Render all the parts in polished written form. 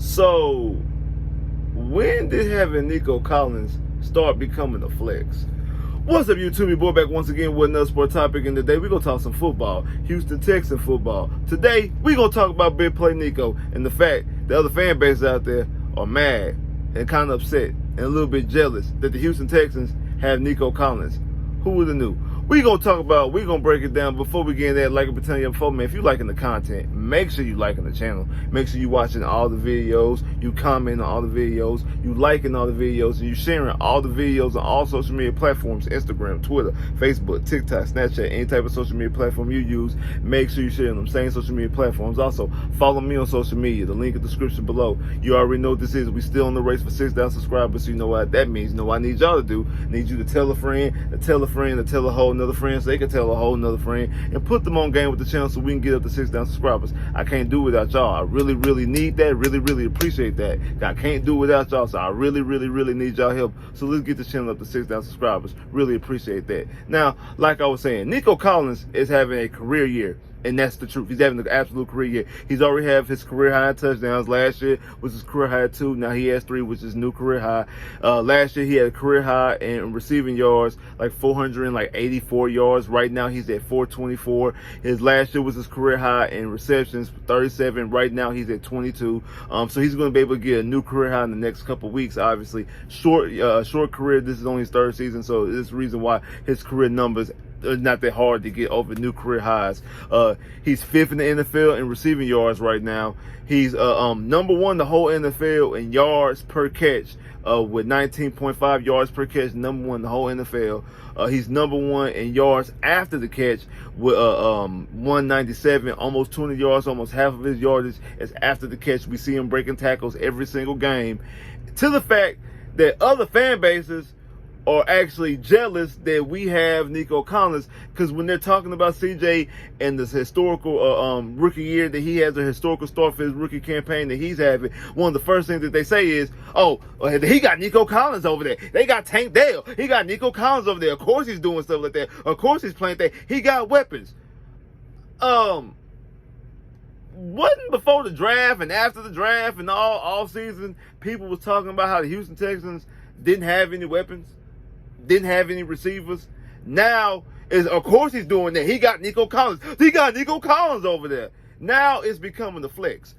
So, when did having Nico Collins start becoming a flex? What's up, YouTube? Your boy back once again with another sport topic, and today we're going to talk some football, Houston Texans football. Today, we're going to talk about big play Nico and the fact that other fan bases out there are mad and kind of upset and a little bit jealous that the Houston Texans have Nico Collins. Who would have knew? We're going to break it down. Before we get in there, like I been telling you before, man, if you liking the content, make sure you liking the channel. Make sure you watching all the videos, you commenting on all the videos, you liking all the videos, and you sharing all the videos on all social media platforms, Instagram, Twitter, Facebook, TikTok, Snapchat, any type of social media platform you use. Make sure you share on them same social media platforms. Also, follow me on social media. The link in the description below. You already know what this is. We still in the race for 6,000 subscribers, so you know what that means. You know what I need y'all to do. I need you to tell a friend, to tell a friend, to tell a whole another friend, so they can tell a whole another friend, and put them on game with the channel so we can get up to 6,000 subscribers. I can't do it without y'all. I really need that. Really appreciate that. I can't do it without y'all, so I really need y'all help. So let's get the channel up to 6,000 subscribers. Really appreciate that. Now, like I was saying, Nico Collins is having a career year. And that's the truth. He's having an absolute career year. He's already have his career high in touchdowns. Last year was his career high 2. Now he has 3, which is new career high. Last year he had a career high in receiving yards, like 484 yards. Right now he's at 424. His last year was his career high in receptions, 37. Right now he's at 22. So he's going to be able to get a new career high in the next couple weeks. Obviously, short career. This is only his 3rd season, so this is the reason why his career numbers not that hard to get over new career highs. He's 5th in the NFL in receiving yards right now. He's number 1 the whole NFL in yards per catch, with 19.5 yards per catch, number 1 the whole NFL. He's number 1 in yards after the catch with 197, almost 20 yards, almost half of his yardage is after the catch. We see him breaking tackles every single game. To the fact that other fan bases are actually jealous that we have Nico Collins, because when they're talking about CJ and this historical rookie year that he has, a historical start for his rookie campaign that he's having, one of the first things that they say is, oh, he got Nico Collins over there. They got Tank Dell. He got Nico Collins over there. Of course he's doing stuff like that. Of course he's playing that. He got weapons. Wasn't before the draft and after the draft and all season, people was talking about how the Houston Texans didn't have any weapons, didn't have any receivers. Now is, of course he's doing that. He got Nico Collins. He got Nico Collins over there. Now it's becoming the flex.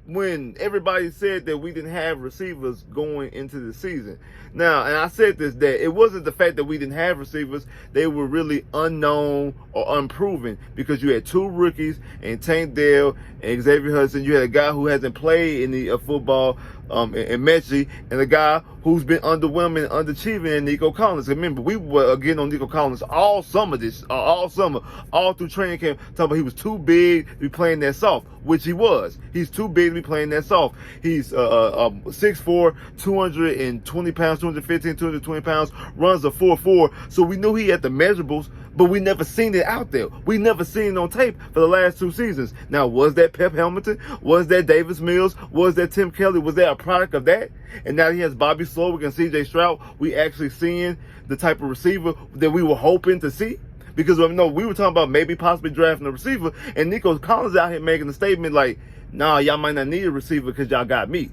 When everybody said that we didn't have receivers going into the season. Now, and I said this, that it wasn't the fact that we didn't have receivers. They were really unknown or unproven, because you had 2 rookies and Tank Dell and Xavier Hudson. You had a guy who hasn't played in the football in Mechie, and a guy who's been underwhelming and underachieving in Nico Collins. Remember, we were getting on Nico Collins all summer, all through training camp, talking about he was too big to be playing that soft, which he was. He's too big to be playing that soft. He's 6'4", 220 pounds, 215, 220 pounds, runs a 4.4. So we knew he had the measurables, but we never seen it out there. We never seen it on tape for the last 2 seasons. Now, was that Pep Hamilton? Was that Davis Mills? Was that Tim Kelly? Was that a product of that? And now he has Bobby Slowick and CJ Stroud. We actually seeing the type of receiver that we were hoping to see. Because we were talking about maybe possibly drafting a receiver, and Nico Collins out here making a statement like, nah, y'all might not need a receiver because y'all got me.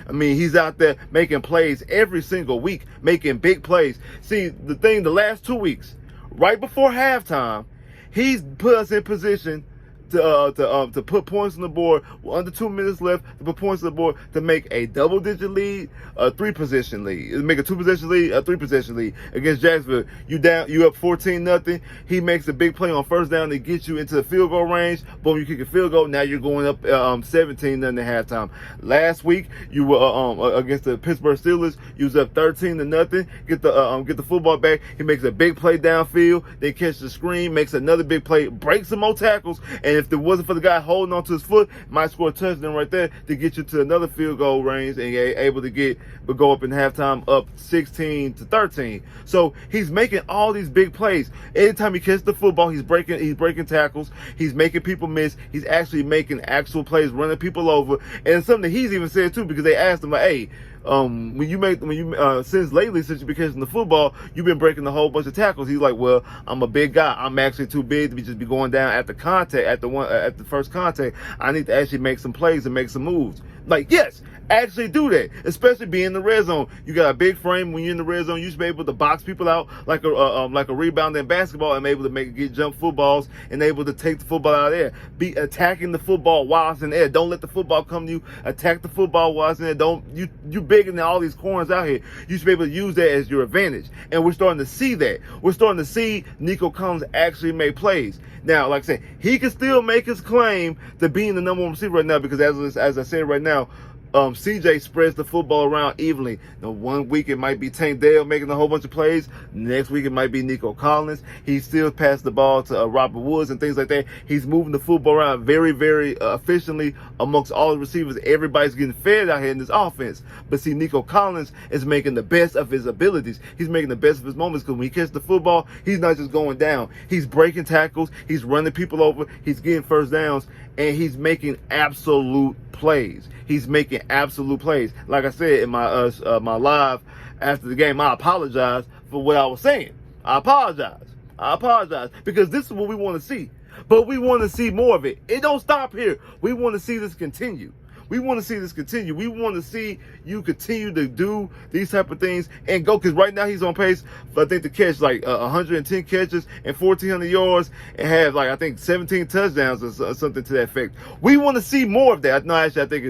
I mean, he's out there making plays every single week, making big plays. See, the last 2 weeks, right before halftime, he's put us in position to put points on the board with under 2 minutes left, to put points on the board to make a double-digit lead, a 3-possession lead. Make a 2-possession lead, a 3-possession lead against Jacksonville. You up 14-0. He makes a big play on first down to get you into the field goal range. Boom, you kick a field goal. Now you're going up 17-0 at halftime. Last week you were against the Pittsburgh Steelers. You was up 13-0. Get the football back. He makes a big play downfield. Then catches the screen, makes another big play, breaks some more tackles, and if it wasn't for the guy holding on to his foot, might score a touchdown right there to get you to another field goal range, and able to go up in halftime up 16-13. So he's making all these big plays. Anytime he catches the football, he's breaking tackles. He's making people miss. He's actually making actual plays, running people over. And it's something that he's even said too, because they asked him like, hey, since lately, since you been catching the football, you've been breaking a whole bunch of tackles. He's like, well, I'm a big guy. I'm actually too big to just be going down at the first contact. I need to actually make some plays and make some moves. Like, yes, actually do that, especially being in the red zone. You got a big frame. When you're in the red zone, you should be able to box people out like a rebound in basketball, and able to get jump footballs and able to take the football out of there. Be attacking the football while it's in the air. Don't let the football come to you. Attack the football while it's in there. You bigger than all these corners out here. You should be able to use that as your advantage. And we're starting to see that. We're starting to see Nico Collins actually make plays. Now, like I said, he can still make his claim to being the number one receiver right now, because as I said right now, CJ spreads the football around evenly. Now, one week it might be Tank Dale making a whole bunch of plays. Next week it might be Nico Collins. He still passed the ball to Robert Woods and things like that. He's moving the football around very, very efficiently amongst all the receivers. Everybody's getting fed out here in this offense. But see, Nico Collins is making the best of his abilities. He's making the best of his moments, because when he catches the football, he's not just going down. He's breaking tackles. He's running people over. He's getting first downs. And he's making absolute plays. He's making absolute plays. Like I said in my my live after the game, I apologize for what I was saying. I apologize because this is what we want to see. But we want to see more of it. It don't stop here. We want to see this continue. We want to see this continue. We want to see you continue to do these type of things and go, because right now he's on pace for, I think, to catch like 110 catches and 1,400 yards and have like, I think, 17 touchdowns or something to that effect. We want to see more of that. No, actually, I think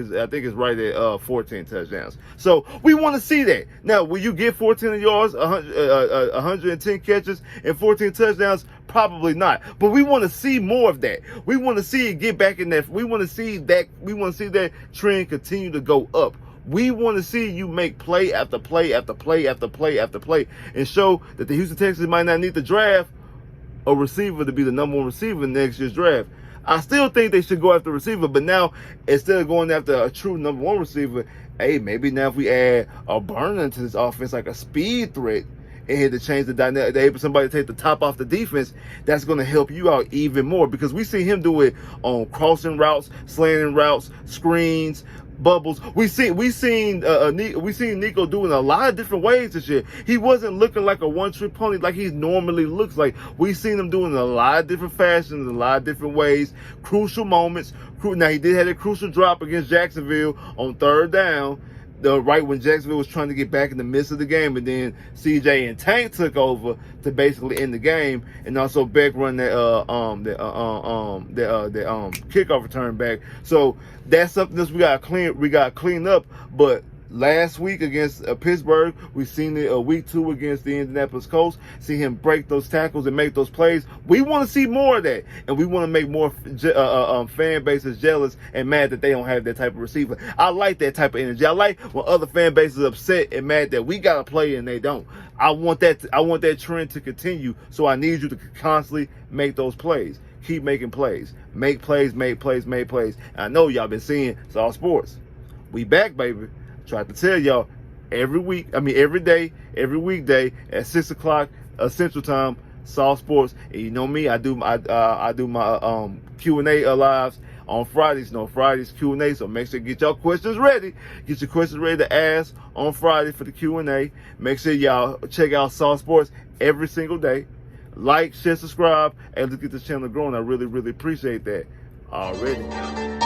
it's right at 14 touchdowns. So we want to see that. Now, will you get 1,400 yards, 110 catches and 14 touchdowns? Probably not. But we want to see more of that. We want to see it get back in that. We want to see that. We want to see that trend continue to go up. We want to see you make play after play after play after play after play, and show that the Houston Texans might not need to draft a receiver to be the number one receiver in next year's draft. I still think they should go after a receiver, but now instead of going after a true number one receiver, hey, maybe now if we add a burner into this offense, like a speed threat, and had to change the dynamic, they able somebody to take the top off the defense, that's going to help you out even more, because we see him do it on crossing routes, slanting routes, screens, bubbles. We seen Nico doing a lot of different ways this year. He wasn't looking like a one-trick pony like he normally looks like. We seen him doing a lot of different fashions, a lot of different ways, crucial moments. Now, he did have a crucial drop against Jacksonville on third down, right when Jacksonville was trying to get back in the midst of the game, and then CJ and Tank took over to basically end the game, and also Beck run that kickoff return back. So that's something that we got clean up. But last week against Pittsburgh, we've seen it week 2 against the Indianapolis Colts. See him break those tackles and make those plays. We want to see more of that, and we want to make more fan bases jealous and mad that they don't have that type of receiver. I like that type of energy. I like when other fan bases are upset and mad that we got a play and they don't. I want that trend to continue. So I need you to constantly make those plays. Keep making plays. Make plays, make plays, make plays. And I know y'all been seeing it's all sports. We back, baby. Try to tell y'all every day, every weekday at 6 o'clock Central Time, Saw Sports. And you know me, I do my Q&A lives on Fridays. Fridays Q&A. So make sure you get your questions ready. Get your questions ready to ask on Friday for the Q&A. Make sure y'all check out Saw Sports every single day. Like, share, subscribe, and let's get this channel growing. I really, really appreciate that already.